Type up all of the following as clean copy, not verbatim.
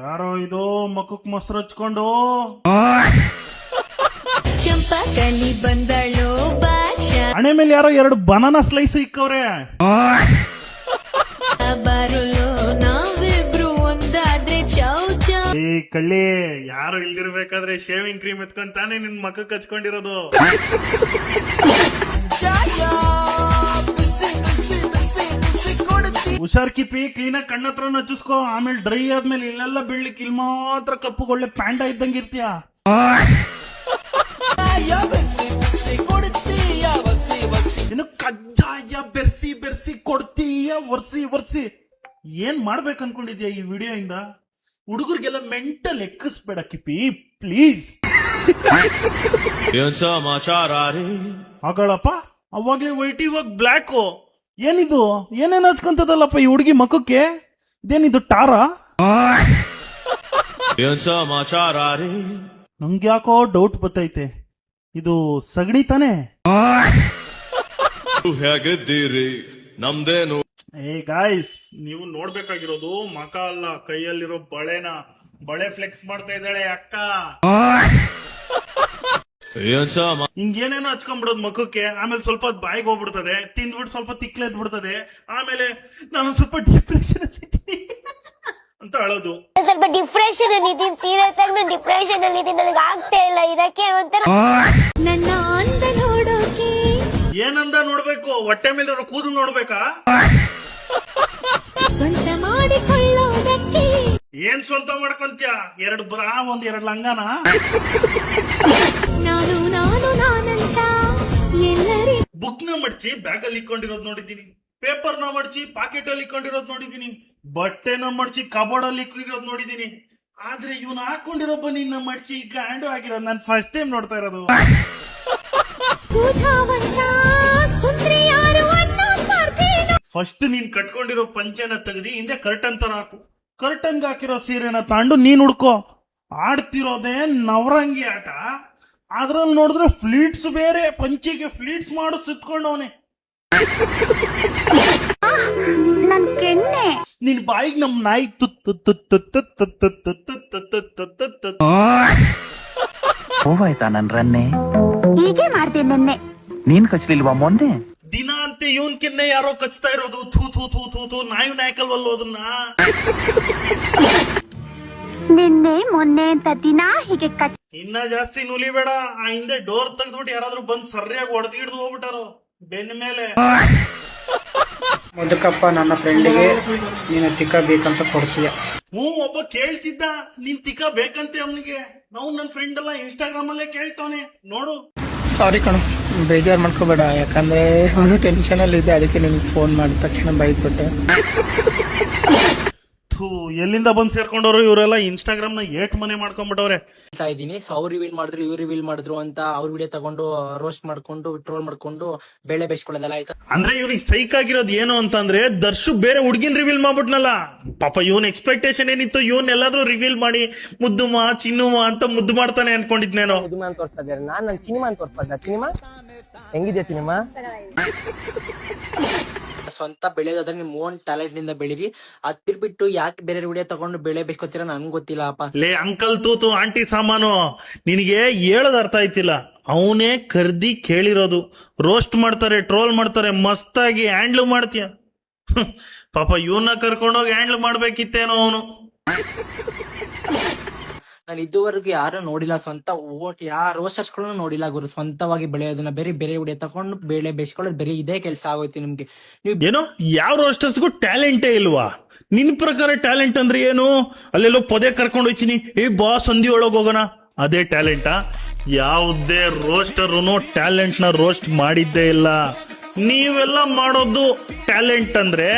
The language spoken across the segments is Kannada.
ಯಾರೋ ಇದು ಮಕ್ಕಕ್ ಮೊಸರು ಹಚ್ಕೊಂಡು ಚಂಪಕಲಿ ಬಂದಳು ಬಾಚಾ ಹಣೆ ಮೇಲೆ ಯಾರೋ 2 ಬನಾನಾ ಸ್ಲೈಸ್ ಇಕ್ಕವ್ರೆ. ಬರಲು ನಾವಿಬ್ರು ಒಂದಾದ್ರೆ ಚೌ ಚೌ. ಏ ಕಳ್ಳಿ, ಯಾರು ಇಲ್ದಿರ್ಬೇಕಾದ್ರೆ ಶೇವಿಂಗ್ ಕ್ರೀಮ್ ಎತ್ಕೊಂತಾನೆ ನಿನ್ ಮಕ್ಕಕ್ ಹಚ್ಕೊಂಡಿರೋದು. ಹುಷಾರ್ ಕಿಪಿ, ಕ್ಲೀನಾಗಿ ಕಣ್ಣತ್ರ ಹಚ್ಚಿಸ್ಕೋ. ಆಮೇಲೆ ಡ್ರೈ ಆದ್ಮೇಲೆ ಇಲ್ಲೆಲ್ಲ ಬೀಳ್ಲಿಕ್ಕೆ ಇಲ್ಲಿ ಮಾತ್ರ ಕಪ್ಪುಗೊಳ್ಳೆ ಪ್ಯಾಂಡ ಇದ್ದಂಗೆ ಇರ್ತೀಯ. ಇನ್ನು ಕಜ್ಜಾಯ ಬೆರ್ಸಿ ಬೆರ್ಸಿ ಕೊಡ್ತೀಯ ವರ್ಸಿ. ಏನ್ ಮಾಡ್ಬೇಕು ಅನ್ಕೊಂಡಿದ್ಯಾ ಈ ವಿಡಿಯೋ ಇಂದ? ಹುಡುಗರಿಗೆಲ್ಲ ಮೆಂಟಲ್ ಎಕ್ಕಿಸ್ಬೇಡ ಕಿಪಿ, ಪ್ಲೀಸ್. ಆಗಳಪ್ಪ, ಅವಾಗ್ಲೇ ವೈಟ್ ಇವಾಗ ಬ್ಲ್ಯಾಕು. ಏನಿದು? ಏನೇನು ಹಚ್ಕೊಂತದಲ್ಲಪ್ಪ ಈ ಹುಡುಗಿ ಮಕ್ಕಕ್ಕೆ? ಇದೇನಿದು ಟಾರಾ? ನಂಗೆ ಯಾಕೋ ಡೌಟ್ ಬತ್ತೈತೆ, ಇದು ಸಗಣಿ ತಾನೆ? ಹೇಗಿದ್ದೀರಿ? ನಮ್ದೇನು? ಏ ಗಾಯ್ಸ್, ನೀವು ನೋಡ್ಬೇಕಾಗಿರೋದು ಮಕ ಅಲ್ಲ, ಕೈಯಲ್ಲಿರೋ ಬಳೆನ. ಬಳೆ ಫ್ಲೆಕ್ಸ್ ಮಾಡ್ತಾ ಇದ್ದಾಳೆ ಅಕ್ಕ. ಹಿಂಗೇನೇನೋ ಹಚ್ಕೊಂಡ್ಬಿಡೋದು ಮಕ್ಕಕ್ಕೆ, ಆಮೇಲೆ ಸ್ವಲ್ಪ ಬಾಯಿಗೆ ಹೋಗ್ಬಿಡ್ತದೆ, ತಿಂದ್ಬಿಟ್ಟು ಸ್ವಲ್ಪ ತಿಕ್ಲೆದ್ ಬಿಡ್ತದೆ, ಆಮೇಲೆ ನಾನೊಂದ್ ಸ್ವಲ್ಪ ಡಿಪ್ರೆಷನ್ ಅಂತ ಅಳೋದು. ಸ್ವಲ್ಪ ಡಿಪ್ರೆಷನ್ ಅಲ್ಲಿ ಇದೀನಿ, ಸೀರಿಯಸ್ ಆಗಿ ನಾನು ಡಿಪ್ರೆಷನ್ ಅಲ್ಲಿ ಇದೀನಿ, ನನಗೆ ಆಗ್ತಾ ಇಲ್ಲ ಇರಕ್ಕೆ. ಒಂಥರ ನನ್ನ ಅಂದ ನೋಡೋಕೆ ಏನಂದ ನೋಡ್ಬೇಕು? ಹೊಟ್ಟೆ ಮೇಲೆ ಕೂದಲು ನೋಡ್ಬೇಕಾ? ಸ್ವಂತ ಮಾಡಿಕೊಳ್ಳೋದಕ್ಕೆ ಏನ್ ಸ್ವಂತ ಮಾಡ್ಕೊಂತ್ಯ? 2 ಬ್ರಾ 1-2 ಲಂಗಾನ? ನಾನು ನಾನಂತ ಎಲ್ಲರಿ ಬುಕ್ ನ ಮಡ್ಚಿ ಬ್ಯಾಗ್ ಅಲ್ಲಿ ಇಕ್ಕೊಂಡಿರೋದು ನೋಡಿದೀನಿ, ಪೇಪರ್ ನ ಮಡ್ಚಿ ಪಾಕೆಟ್ ಅಲ್ಲಿ ಇಕ್ಕೊಂಡಿರೋದು ನೋಡಿದೀನಿ, ಬಟ್ಟೆನ ಮಡ್ಚಿ ಕಬೋರ್ಡ್ ಅಲ್ಲಿ ಇಕ್ಕಿರೋದು ನೋಡಿದೀನಿ. ಆದ್ರೆ ಇವನು ಹಾಕೊಂಡಿರೋ ಬನ್ನಿನ ಮಡ್ಚಿ ಗಾಂಡು ಆಗಿರೋದು ನಾನು ಫಸ್ಟ್ ಟೈಮ್ ನೋಡ್ತಾ ಇರೋದು. ಫಸ್ಟ್ ನೀನ್ ಕಟ್ಕೊಂಡಿರೋ ಪಂಚೆನ ತೆಗೆದಿ ಹಿಂದೆ ಕರ್ಟನ್ ತರ ಹಾಕು. ಕರ್ಟನ್ಗೆ ಹಾಕಿರೋ ಸೀರೆನ ತಾಂಡು ನೀನ್ ಹುಡ್ಕೋ. ಆಡ್ತಿರೋದೇ ನವರಂಗಿ ಆಟ. ಅದ್ರಲ್ಲಿ ನೋಡಿದ್ರೆ ಫ್ಲೀಟ್ಸ್ ಬೇರೆ, ಪಂಚಿಗೆ ಫ್ಲೀಟ್ಸ್ ಮಾಡು ಸುತ್ಕೊಂಡವನೆ. ನನ್ ಕೆನ್ನೆ ನಿನ್ ಬಾಯಿಗೆ ನಮ್ ನಾಯಿ ಹೋವಾಯ್ತಾ ನನ್ ರನ್ನೆ? ಹೀಗೆ ಮಾಡ್ದೆ ನೆನ್ನೆ. ನೀನ್ ಕಚ್ಲಿಲ್ವಾ ಮೊನ್ನೆ? ದಿನ ಅಂತೆ ಇವನ್ ಕೆನ್ನೆ ಯಾರೋ ಕಚ್ತಾ ಇರೋದು. ಥೂ ಥೂ ಥೂ ಥೂ ಥೂ, ನಾಯಿ ನಾಯ್ಕಲ್ವಲ್ಲೋ ಅದನ್ನ. ನಿನ್ನೆ ಮೊನ್ನೆ ಅಂತ ದಿನ ಹೀಗೆ ಇನ್ನ ಜಾಸ್ತಿ ನುಲಿಬೇಡ. ಆ ಹಿಂದೆ ಡೋರ್ ತೆಗೆದ್ಬಿಟ್ಟು ಯಾರಾದ್ರೂ ಬಂದ್ ಸರಿಯಾಗಿ ಹೊಡೆದು ಹಿಡಿದು ಹೋಗ್ಬಿಟ್ಟಾರೋ ಬೆನ್ನ ಮೇಲೆ. ಮುದುಕಪ್ಪ, ನನ್ನ ಫ್ರೆಂಡಿಗೆ ನೀನು ತಿಕ್ಕ ಬೇಕಂತ ಕೊಡ್ತೀಯ? ಒಬ್ಬ ಕೇಳ್ತಿದ್ದ, ನೀನ್ ತಿಕ್ಕ ಬೇಕಂತೆ ಅವನಿಗೆ. ನಾವು ನನ್ನ ಫ್ರೆಂಡ್ ಎಲ್ಲ ಇನ್ಸ್ಟಾಗ್ರಾಮ್ ಅಲ್ಲೇ ಕೇಳ್ತಾವನೆ ನೋಡು. ಸಾರಿ ಕಣು, ಬೇಜಾರು ಮಾಡ್ಕೋಬೇಡ. ಯಾಕಂದ್ರೆ ಒಂದು ಟೆನ್ಷನ್ ಅಲ್ಲಿ ಇದೆ, ಅದಕ್ಕೆ ನಿನ್ಗೆ ಫೋನ್ ಮಾಡಿದ ತಕ್ಷಣ ಬೈದ್ಬಿಟ್ಟೆ. ಎಲ್ಲಿಂದ ಬಂದ್ ಸೇರ್ಕೊಂಡವ್ರು ಇವರೆಲ್ಲ? ಇನ್ಸ್ಟಾಗ್ರಾಮ್ ನ ಏಟ್ ಮನೆ ಮಾಡ್ಕೊಂಡ್ಬಿಟ್ಟವ್ರೆ. ಇದೀನಿ. ಸೊ ಅವ್ರು ರಿವೀಲ್ ಮಾಡಿದ್ರು, ಇವ್ರು ರಿವೀಲ್ ಮಾಡಿದ್ರು ಅಂತ ಅವ್ರ ವಿಡಿಯೋ ತಗೊಂಡು ರೋಸ್ಟ್ ಮಾಡ್ಕೊಂಡು ಟ್ರೋಲ್ ಮಾಡ್ಕೊಂಡು ಬೆಳೆ ಬೇಯಿಸ್ಕೊಳ್ಳೋದಲ್ಲ ಆಯ್ತಾ? ಅಂದ್ರೆ ಇವ್ನಿಗೆ ಸೈಕ್ ಆಗಿರೋದು ಏನು ಅಂತಂದ್ರೆ, ದರ್ಶು ಬೇರೆ ಹುಡ್ಗಿನ್ ರಿವೀಲ್ ಮಾಡ್ಬಿಟ್ನಲ್ಲ ಪಾಪ. ಇವನ್ ಎಕ್ಸ್ಪೆಕ್ಟೇಷನ್ ಏನಿತ್ತು, ಇವನ್ ಎಲ್ಲಾದ್ರೂ ರಿವೀಲ್ ಮಾಡಿ ಮುದ್ದುಮ ಚಿನ್ನುಮ ಅಂತ ಮುದ್ದು ಮಾಡ್ತಾನೆ ಅನ್ಕೊಂಡಿದ್ನೇನೋ. ಸಿನಿಮಾ ಅಂತ ತೋರಿಸ್ತಾ ಇದ್ದಾರೆ, ನಾನ್ ನನ್ ಸಿನಿಮಾ ಅಂತ ತೋರಿಸ್ತಾ. ಸಿನಿಮಾ ಹೆಂಗಿದೆ? ಸಿನಿಮಾ ಸ್ವಂತ ಬೆಳೆಯೋದಾದ್ರೆ ನಿಮ್ ಓನ್ ಟ್ಯಾಲೆಂಟ್ ನಿಂದ ಬೆಳೀರಿ. ಅದ್ ಬಿಟ್ಬಿಟ್ಟು ಯಾಕೆ ಬೇರೆ ವಿಡಿಯೋ ತಗೊಂಡು ಬೆಳೆ ಬೇಯಿಸ್ಕೊತೀರಾ ನನ್ಗೆ ಗೊತ್ತಿಲ್ಲ ಅಪ್ಪ. ಲೇ ಅಂಕಲ್ ತೂತು ಆಂಟಿ ಸಾಮಾನು, ನಿನಗೆ ಹೇಳೋದ್ ಅರ್ಥ ಆಯ್ತಿಲ್ಲ. ಅವನೇ ಕರ್ದಿ ಕೇಳಿರೋದು. ರೋಸ್ಟ್ ಮಾಡ್ತಾರೆ, ಟ್ರೋಲ್ ಮಾಡ್ತಾರೆ, ಮಸ್ತಾಗಿ ಹ್ಯಾಂಡ್ಲ್ ಮಾಡ್ತೀಯ. ಪಾಪ ಇವನ್ನ ಕರ್ಕೊಂಡೋಗಿ ಹ್ಯಾಂಡ್ಲ್ ಮಾಡ್ಬೇಕಿತ್ತೇನೋ ಅವನು. ನಾನು ಇದುವರೆಗೂ ಯಾರು ನೋಡಿಲ್ಲ, ಸ್ವಂತ ಯಾರ ರೋಸ್ಟರ್ಸ್ಗಳನ್ನು ನೋಡಿಲ್ಲ ಗುರು. ಸ್ವಂತವಾಗಿ ಬೆಳೆಯೋದನ್ನ ಬೇರೆ ಬೇರೆ ವಿಡಿಯೋ ತಗೊಂಡು ಬೆಳೆ ಬೇಯಿಸ್ಕೊಳ್ಳೋದು ಬೇರೆ ಇದೇ ಕೆಲಸ ಆಗೋಯ್ತು ನಿಮ್ಗೆ. ನೀವು ಏನೋ ಯಾವ ರೋಸ್ಟರ್ಸ್ಗೂ ಟ್ಯಾಲೆಂಟೇ ಇಲ್ವಾ? ನಿನ್ ಪ್ರಕಾರ ಟ್ಯಾಲೆಂಟ್ ಅಂದ್ರೆ ಏನು? ಅಲ್ಲೆಲ್ಲೋ ಪೊದೆ ಕರ್ಕೊಂಡು ಹೋಗ್ತೀನಿ, ಏ ಬಾ ಸಂಧಿ ಒಳಗ್ ಹೋಗೋಣ, ಅದೇ ಟ್ಯಾಲೆಂಟಾ? ಯಾವುದೇ ರೋಸ್ಟರ್ನು ಟ್ಯಾಲೆಂಟ್ ನ ರೋಸ್ಟ್ ಮಾಡಿದ್ದೇ ಇಲ್ಲ. ನೀವೆಲ್ಲ ಮಾಡೋದು ಟ್ಯಾಲೆಂಟ್ ಅಂದ್ರೆ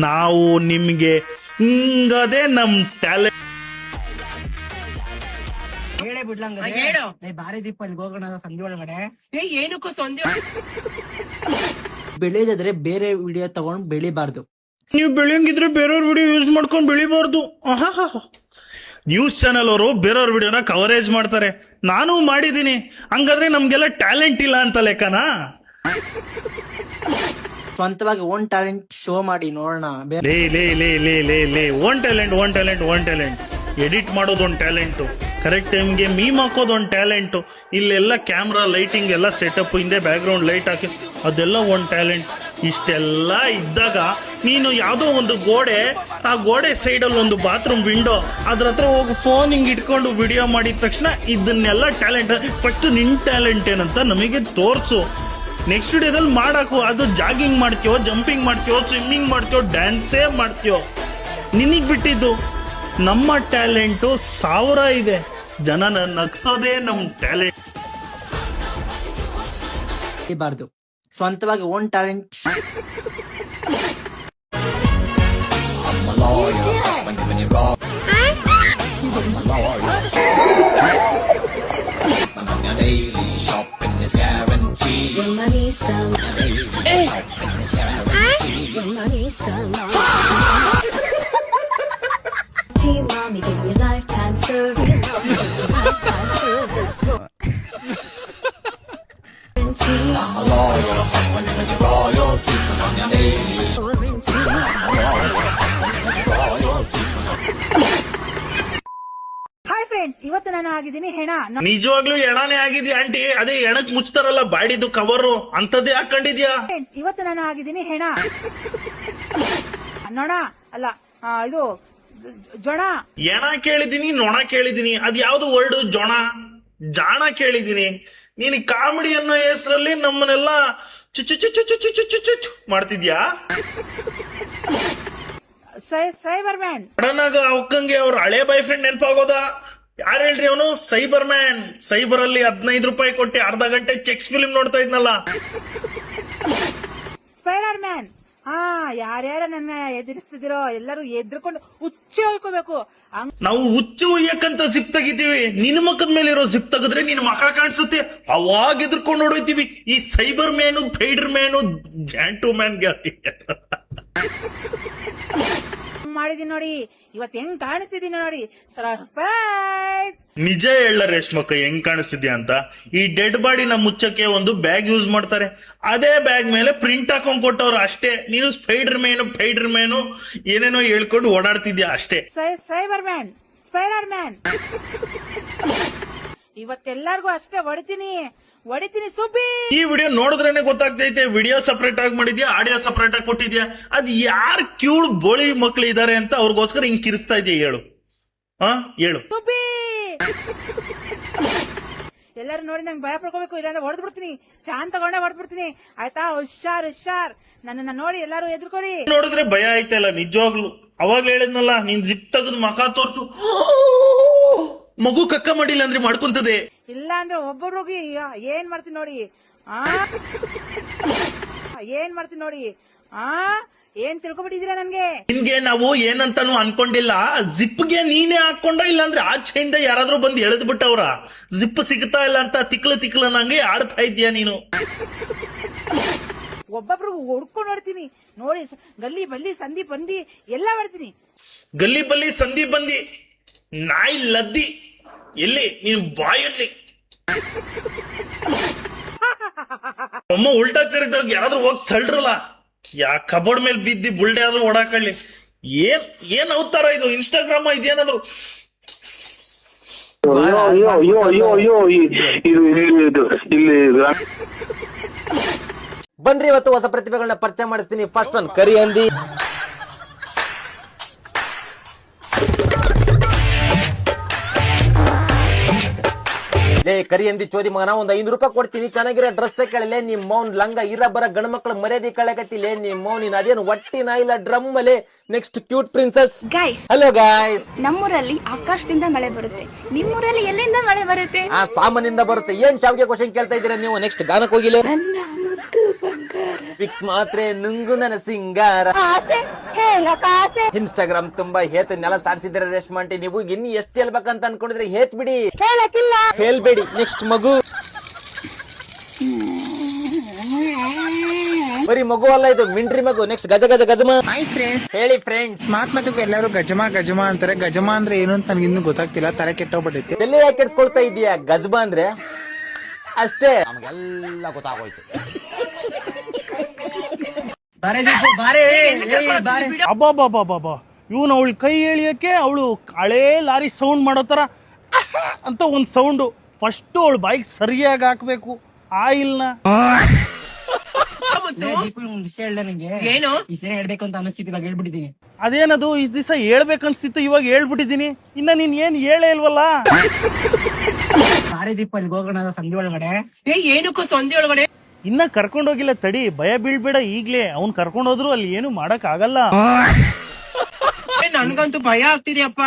ನಾವು ನಿಮ್ಗೆ ಹಿಂಗದೇ ನಮ್ ಟ್ಯಾಲೆಂಟ್. ಬಾರಿ ದೀಪ ಹೋಗೋಣ ಸಂಜೆ ಒಳಗಡೆ. ಏನಕ್ಕೂ ಸಂಜೆ ಬೆಳೆಯೋದಾದ್ರೆ ಬೇರೆ ವಿಡಿಯೋ ತಗೊಂಡು ಬೆಳಿಬಾರ್ದು. ನೀವು ಬೆಳೆಯಂಗಿದ್ರೆ ಬೇರೆಯವ್ರ ವಿಡಿಯೋ ಯೂಸ್ ಮಾಡ್ಕೊಂಡು ಬೆಳಿಬಾರ್ದು. ನ್ಯೂಸ್ ಚಾನೆಲ್ ಅವರು ಬೇರೆಯವ್ರ ವಿಡಿಯೋನ ಕವರೇಜ್ ಮಾಡ್ತಾರೆ, ನಾನು ಮಾಡಿದೀನಿ. ಹಂಗಾದ್ರೆ ನಮ್ಗೆಲ್ಲ ಟ್ಯಾಲೆಂಟ್ ಇಲ್ಲ ಅಂತ ಲೆಕ್ಕನಾ? ಸ್ವಂತವಾಗಿ ಓನ್ ಟ್ಯಾಲೆಂಟ್ ಶೋ ಮಾಡಿ ನೋಡೋಣ. ಲೇ ಲೇ ಲೇ ಲೇ ಲೇ ಲೇ ಓನ್ ಟ್ಯಾಲೆಂಟ್ ಎಡಿಟ್ ಮಾಡೋದೊಂದು ಟ್ಯಾಲೆಂಟು, ಕರೆಕ್ಟ್ ಟೈಮ್ಗೆ ಮೀಮ್ ಹಾಕೋದೊಂದು ಟ್ಯಾಲೆಂಟು, ಇಲ್ಲೆಲ್ಲ ಕ್ಯಾಮ್ರಾ ಲೈಟಿಂಗ್ ಎಲ್ಲ ಸೆಟಪ್, ಹಿಂದೆ ಬ್ಯಾಕ್ಗ್ರೌಂಡ್ ಲೈಟ್ ಹಾಕಿ ಅದೆಲ್ಲ ಒಂದು ಟ್ಯಾಲೆಂಟ್. ಇಷ್ಟೆಲ್ಲ ಇದ್ದಾಗ ನೀನು ಯಾವುದೋ ಒಂದು ಗೋಡೆ, ಆ ಗೋಡೆ ಸೈಡಲ್ಲಿ ಒಂದು ಬಾತ್ರೂಮ್ ವಿಂಡೋ, ಅದ್ರ ಹತ್ರ ಹೋಗಿ ಫೋನ್ ಹಿಂಗೆ ಇಟ್ಕೊಂಡು ವಿಡಿಯೋ ಮಾಡಿದ ತಕ್ಷಣ ಇದನ್ನೆಲ್ಲ ಟ್ಯಾಲೆಂಟ್. ಫಸ್ಟ್ ನಿನ್ನ ಟ್ಯಾಲೆಂಟ್ ಏನಂತ ನಮಗೆ ತೋರಿಸು, ನೆಕ್ಸ್ಟ್ ವಿಡಿಯೋದಲ್ಲಿ ಮಾಡಾಕು. ಅದು ಜಾಗಿಂಗ್ ಮಾಡ್ತೀಯೋ, ಜಂಪಿಂಗ್ ಮಾಡ್ತೀಯೋ, ಸ್ವಿಮ್ಮಿಂಗ್ ಮಾಡ್ತೀಯೋ, ಡ್ಯಾನ್ಸೇ ಮಾಡ್ತೀಯೋ, ನಿನಗೆ ಬಿಟ್ಟಿದ್ದು. ನಮ್ಮ ಟ್ಯಾಲೆಂಟು 1000 ಇದೆ, ಜನನ ನಗ್ಸೋದೇ ನಮ್ಮ ಟ್ಯಾಲೆಂಟ್. ಬಾರ್ದು ಸ್ವಂತವಾಗಿ own talent. Mommy, give me lifetime service. Lifetime service. I'm a loyal husband when you're royalty. Hi friends, ಇವತ್ತು ನಾನು ಆಗಿದ್ದೀನಿ ಹೆಣ. ನಿಜವಾಗ್ಲೂ ಎಣಾನೇ ಆಗಿದ್ಯಾ ಆಂಟಿ? ಅದೇ ಎಣಕ್ ಮುಚ್ತಾರಲ್ಲ ಬಾಡಿದು ಕವರು, ಅಂತದೇ ಹಾಕೊಂಡಿದ್ಯಾ? ಫ್ರೆಂಡ್ಸ್, ಇವತ್ತು ನಾನು ಆಗಿದ್ದೀನಿ ಹೆಣ. ನೊಣ ಅಲ್ಲ, ಇದು ಜೊಣ. ಎಣ ಕೇಳಿದೀನಿ, ನೊಣ ಕೇಳಿದೀನಿ, ಅದ್ ಯಾವ್ದು ವರ್ಡ್? ಜೊಣ, ಜಾಣ ಕೇಳಿದೀನಿ. ನೀನು ಕಾಮಿಡಿ ಅನ್ನೋ ಹೆಸರಲ್ಲಿ ನಮ್ಮನ್ನೆಲ್ಲ ಚುಚ್ಚು ಚುಚ್ಚು ಚುಚ್ಚು ಚುಚ್ಚು ಚುಚ್ಚು ಮಾಡ್ತಿದ್ಯಾ? Cyber man. ಸಡನ್ನಾಗ ಅವಕ್ಕಂಗೆ ಅವ್ರ ಹಳೆ ಬಾಯ್ ಫ್ರೆಂಡ್ ನೆನಪಾಗೋದ? ಯಾರು ಹೇಳ್ರಿ ಅವನು? Cyber man. ಸೈಬರ್ ಅಲ್ಲಿ 15 ರೂಪಾಯಿ ಕೊಟ್ಟು ಅರ್ಧ ಗಂಟೆ ಚೆಕ್ಸ್ ಫಿಲ್ಮ್ ನೋಡ್ತಾ ಇದ್ನಲ್ಲ. Spider Man. ಯಾರ್ಯಾರ ನನ್ನ ಎದುರಿಸ್ತಿದಿರೋ ಎಲ್ಲರೂ ಎದ್ರಕೊಂಡು ಹುಚ್ಚಿ ಹೋಗ್ಕೋಬೇಕು. ನಾವು ಹುಚ್ಚು ಉಯ್ಯಕ್ಕಂತ ಜಿಪ್ ತೆಗಿತೀವಿ, ನಿನ್ ಮಕ್ಕದ ಮೇಲೆ ಇರೋ ಜಿಪ್ ತೆಗೆದ್ರೆ ನಿನ್ ಮಕ ಕಾಣಿಸುತ್ತೆ, ಅವಾಗ ಎದ್ರಕೊಂಡು ನೋಡೋಯ್ತೀವಿ. ಈ ಸೈಬರ್ ಮ್ಯಾನು, ಫೈಡರ್ ಮ್ಯಾನು, ಜಾಂಟು ಮ್ಯಾನ್ ಮಾಡಿದೀನಿ ನೋಡಿ, ಇವತ್ತು ಹೆಂಗ್ ಕಾಣಿಸ್ತಿದೀನಿ ನೋಡಿ, ಸರ್ಪ್ರೈಸ್. ನಿಜ ಹೇಳ ರೇಷ್ಮಕ್ಕ, ಹೆಂಗ್ ಕಾಣಿಸ್ತಿದ್ಯಾ ಅಂತ? ಈ ಡೆಡ್ ಬಾಡಿನ ಮುಚ್ಚಕ್ಕೆ ಒಂದು ಬ್ಯಾಗ್ ಯೂಸ್ ಮಾಡ್ತಾರೆ, ಅದೇ ಬ್ಯಾಗ್ ಮೇಲೆ ಪ್ರಿಂಟ್ ಹಾಕೊಂಡ್ ಕೊಟ್ಟವ್ರು ಅಷ್ಟೇ. ನೀನು ಸ್ಪೈಡರ್ ಮ್ಯಾನು ಏನೇನೋ ಹೇಳ್ಕೊಂಡು ಓಡಾಡ್ತಿದ್ಯಾ ಅಷ್ಟೇ. Cyber Man, Spider Man. ಇವತ್ತೆಲ್ಲರಿಗೂ ಅಷ್ಟೇ ಹೊಡಿತೀನಿ ಸುಬ್ಬಿ. ಈ ವಿಡಿಯೋ ನೋಡಿದ್ರೇನೆ ಗೊತ್ತಾಗ್ತೈತೆ, ವಿಡಿಯೋ ಸಪರೇಟ್ ಆಗಿ ಮಾಡಿದ್ಯಾ, ಆಡಿಯೋ ಸಪರೇಟ್ ಆಗಿ ಕೊಟ್ಟಿದ್ಯಾ. ಅದ್ ಯಾರ್ ಕ್ಯೂಡ್ ಬೋಳಿ ಮಕ್ಳು ಇದಾರೆ ಅಂತ ಅವ್ರಿಗೋಸ್ಕರ ಹಿಂಗ್ ಕಿರಿಸ್ತಾ ಇದೆಯಾ? ಹೇಳು ಸುಬ್ಬಿ. ಎಲ್ಲರೂ ನೋಡಿ ನಂಗೆ ಭಯ ಪಡ್ಕೋಬೇಕು, ಇಲ್ಲಾಂದ್ರೆ ಹೊಡೆದ್ ಬಿಡ್ತೀನಿ, ಫ್ಯಾನ್ ತಗೊಂಡೆ ಹೊಡೆದ್ ಬಿಡ್ತೀನಿ, ಆಯ್ತಾ? ಹುಷಾರ್. ನನ್ನನ್ನ ನೋಡಿ ಎಲ್ಲಾರು ಎದ್ರುಕೊಡಿ. ನೋಡಿದ್ರೆ ಭಯ ಆಯ್ತಲ್ಲ ನಿಜವಾಗ್ಲು. ಅವಾಗ ಹೇಳಿದ್ನಲ್ಲ, ನೀನ್ ಜಿಪ್ ತೆಗೆದು ಮಖ ತೋರ್ಸು, ಮಗು ಕಕ್ಕ ಮಾಡಿಲ್ಲ ಅಂದ್ರೆ ಮಾಡ್ಕೊಂತದೆ. ಇಲ್ಲ ಅಂದ್ರೆ ಒಬ್ಬೊಬ್ರಿಗೆ ಏನ್ ಮಾಡ್ತೀನಿ ನೋಡಿ. ಏನ್ ತಿಳ್ಕೊಬಿಟ್ಟಿದೀರಾ ನನ್ಗೆ? ನಿನ್ಗೆ ನಾವು ಏನಂತಾನು ಅನ್ಕೊಂಡಿಲ್ಲ. ಜಿಪ್ಗೆ ನೀನೇ ಹಾಕೊಂಡ, ಇಲ್ಲಾಂದ್ರೆ ಆಚೆಯಿಂದ ಯಾರಾದ್ರೂ ಬಂದು ಎಳೆದ್ ಬಿಟ್ಟವ್ರ? ಜಿಪ್ ಸಿಗ್ತಾ ಇಲ್ಲ ಅಂತ ತಿಕ್ಲ ನಂಗೆ ಆಡ್ತಾ ಇದ್ಯಾ ನೀನು? ಒಬ್ಬೊಬ್ರು ಹೊಡ್ಕೊಂಡು ನೋಡ್ತೀನಿ ನೋಡಿ, ಗಲ್ಲಿ ಬಲ್ಲಿ ಸಂಧಿ ಬಂದಿ ಎಲ್ಲ ಮಾಡ್ತೀನಿ. ಗಲ್ಲಿ ಬಲ್ಲಿ ಸಂಧಿ ಬಂದಿ ನಾಯಿ ಲದ್ದಿ ಎಲ್ಲಿ ನೀನು ಬಾಯಲ್ಲಿ? ಅಮ್ಮ ಉಲ್ಟಾ ತಿರುಗಿದಾಗ ಯಾರಾದ್ರೂ ಹೋಗಿ ತಳ್ರಲ್ಲ, ಯಾ ಕಬೋರ್ಡ್ ಮೇಲೆ ಬಿದ್ದಿ ಬುಲ್ಡೆ ಆದ್ರೂ ಓಡಾಕಳ್ಳಿ. ಏನ್ ಅವತಾರ ಇದು? ಇನ್ಸ್ಟಾಗ್ರಾಮ್ ಇದೇನಾದ್ರು? ಬನ್ರಿ, ಇವತ್ತು ಹೊಸ ಪ್ರತಿಭೆಗಳನ್ನ ಪರಿಚಯ ಮಾಡಿಸ್ತೀನಿ. ಫಸ್ಟ್ ಒನ್ ಕರಿ ಹಂದಿ. ಲೇ ಕರಿ ಹಂದಿ ಚೋದಿ ಮಗನ, ಒಂದ್ 5 ರೂಪಾಯಿ ಕೊಡ್ತೀನಿ, ಚೆನ್ನಾಗಿರೋ ಡ್ರೆಸ್ ಕೇಳಲೆ. ನಿಮ್ ಮೌನ್ ಲಂಗ ಇರ ಬರ ಗಂಡ ಮಕ್ಳ ಮರ್ಯಾದೆ ಕಳೆಕತ್ತಿಲೆ. ನಿಮ್ ಮೌನ್ ಅದೇನು ಒಟ್ಟಿನ ಇಲ್ಲ ಡ್ರಮ್ ಅಲೆ. Next cute princess. Hello guys. ನಮ್ಮೂರಲ್ಲಿ ಆಕಾಶದಿಂದ ಮಳೆ ಬರುತ್ತೆ, ನಿಮ್ಮೂರಲ್ಲಿ ಎಲ್ಲಿಂದ ಮಳೆ ಬರುತ್ತೆ? ಸಾಮಾನ್ಯಿಂದ ಬರುತ್ತೆ. ಏನ್ ಶಾವಿಗೆ ಕ್ವಶನ್ ಕೇಳ್ತಾ ಇದೀರಾ ನೀವು? ನೆಕ್ಸ್ಟ್ ಗಾನಕ್ ಹೋಗಿಲ್ಲ. ಫಿಕ್ಸ್ ಮಾತ್ರೆ ನುಂಗು ನನ್ನ ಸಿಂಗಾರ. ಇನ್ಸ್ಟಾಗ್ರಾಮ್ ತುಂಬಾ ಹೇತ್ ನೆಲ ಸಾರಿಸಿದ್ರೆ ರೇಷ್ಮಂಟಿ, ನೀವು ಇನ್ನು ಎಷ್ಟು ಹೇಳ್ಬೇಕಂತ ಅನ್ಕೊಂಡಿದ್ರೆ ಹೇತ್ ಬಿಡಿ, ಹೇಳ್ಬೇಡಿ. ನೆಕ್ಸ್ಟ್ ಮಗು. ಬರೀ ಮಗು ಅಲ್ಲ, ಇದು ಮಿಂಡ್ರಿ ಮಗು. ನೆಕ್ಸ್ಟ್ ಗಜ ಗಜ ಗಜಮ. ಹೇಳಿ ಫ್ರೆಂಡ್ಸ್. ಮಾತು ಎಲ್ಲರೂ ಗಜಮ ಅಂತಾರೆ. ಗಜಮ ಅಂದ್ರೆ ಏನು ಅಂತ ನನಗಿನ್ನೂ ಗೊತ್ತಾಗ್ತಿಲ್ಲ, ತಲೆ ಕೆಟ್ಟೋಗ್ಬಿಟ್ಟೈತಿ. ಎಲ್ಲಿ ಯಾಕೆ ಕೆಡ್ಸ್ಕೊಳ್ತಾ ಇದೀಯಾ? ಗಜಬ ಅಂದ್ರೆ ಅಷ್ಟೇ, ನಮಗೆಲ್ಲ ಗೊತ್ತಾಗೋಯ್ತು. ಅಬ್ಬಾ ಇವನು ಅವಳ ಕೈ ಎಳಿಯೋಕ್ಕೆ ಅವಳು ಹಳೇ ಲಾರಿ ಸೌಂಡ್ ಮಾಡೋ ಥರ ಅಂತ ಒಂದು ಸೌಂಡು. ಫಸ್ಟು ಅವಳು ಬಾಯಿಗೆ ಸರಿಯಾಗಿ ಹಾಕಬೇಕು ಆಯಿಲ್ನ. ವಿಷಯ ಹೇಳ್ದೆ ನಂಗೆ ಏನು ವಿಷಯ ಹೇಳ್ಬೇಕು ಅಂತ ಅನಿಸ್ತಿತ್ತು, ಇವಾಗ ಹೇಳ್ಬಿಟ್ಟಿದೀನಿ. ಅದೇನದು ಇಷ್ಟು ದಿವಸ ಹೇಳ್ಬೇಕನ್ಸ್ತಿತ್ತು, ಇವಾಗ ಹೇಳ್ಬಿಟ್ಟಿದ್ದೀನಿ. ಇನ್ನ ನೀನ್ ಏನ್ ಹೇಳೇ ಇಲ್ವಲ್ಲ. ಸಾರಿ ದೀಪ, ಇಲ್ಲಿ ಹೋಗೋಣ ಸಂಧಿ ಒಳಗಡೆ. ಏನಕ್ಕೂ ಸಂಧಿ ಒಳಗಡೆ ಇನ್ನ ಕರ್ಕೊಂಡೋಗಿಲ್ಲ, ತಡಿ, ಭಯ ಬೀಳ್ಬೇಡ ಈಗ್ಲೇ. ಅವ್ನ್ ಕರ್ಕೊಂಡೋದ್ರು ಅಲ್ಲಿ ಏನು ಮಾಡಕ್ ಆಗಲ್ಲ. ನನ್ಗಂತೂ ಭಯ ಆಗ್ತಿದ್ಯಪ್ಪ.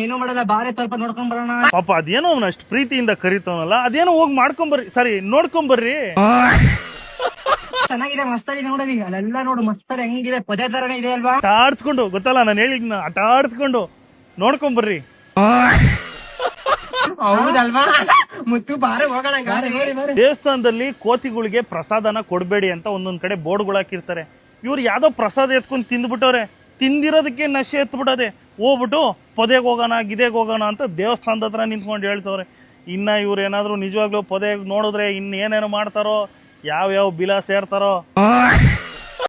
ಏನು ಮಾಡಲ್ಲ, ಬಾರೆ ಸ್ವಲ್ಪ ನೋಡ್ಕೊಂಡ್ ಬರೋಣ. ಪಾಪ ಅದೇನೋ ಅವ್ನ ಅಷ್ಟು ಪ್ರೀತಿಯಿಂದ ಕರಿತವನಲ್ಲ, ಅದೇನೋ ಹೋಗಿ ಮಾಡ್ಕೊಂಬರ್ರಿ, ಸಾರಿ ನೋಡ್ಕೊಂಬರ್ರಿ. ಚೆನ್ನಾಗಿದೆ, ಮಸ್ತಾಗಿದೆ ನೋಡ್ರಿ. ಅಲ್ಲೆಲ್ಲ ನೋಡು ಮಸ್ತಾಗಿ ಹೆಂಗಿದೆ, ಪದೇ ತರನೇ ಇದೆ ಅಲ್ವಾ? ಆಟ ಆಡ್ಸ್ಕೊಂಡು, ಗೊತ್ತಲ್ಲ ನಾನು ಹೇಳಿದ್ನ, ಆಟ ಆಡ್ಸ್ಕೊಂಡು ನೋಡ್ಕೊಂಬರ್ರಿ. ಹೌದಲ್ವಾ ಮುತ್ತು, ಬಾರೆ ಹೋಗೋಣ. ದೇವಸ್ಥಾನದಲ್ಲಿ ಕೋತಿಗಳಿಗೆ ಪ್ರಸಾದನ ಕೊಡ್ಬೇಡಿ ಅಂತ ಒಂದೊಂದ್ ಕಡೆ ಬೋರ್ಡ್ಗಳು ಹಾಕಿರ್ತಾರೆ. ಇವ್ರು ಯಾವ್ದೋ ಪ್ರಸಾದ ಎತ್ಕೊಂಡು ತಿಂದ್ಬಿಟ್ಟವ್ರೆ. ತಿಂದಿರೋದಕ್ಕೆ ನಶೆ ಎತ್ಬಿಟ್ಟದೆ. ಹೋಗ್ಬಿಟ್ಟು ಪೊದೆಗೆ ಹೋಗೋಣ, ಗಿದೆಗೆ ಹೋಗೋಣ ಅಂತ ದೇವಸ್ಥಾನದ ಹತ್ರ ನಿಂತ್ಕೊಂಡು ಹೇಳ್ತವ್ರೆ. ಇನ್ನ ಇವ್ರು ಏನಾದ್ರು ನಿಜವಾಗ್ಲೂ ಪೊದೆಗೆ ನೋಡಿದ್ರೆ ಇನ್ನೇನೇನು ಮಾಡ್ತಾರೋ, ಯಾವ್ಯಾವ ಬಿಲ ಸೇರ್ತಾರೋ.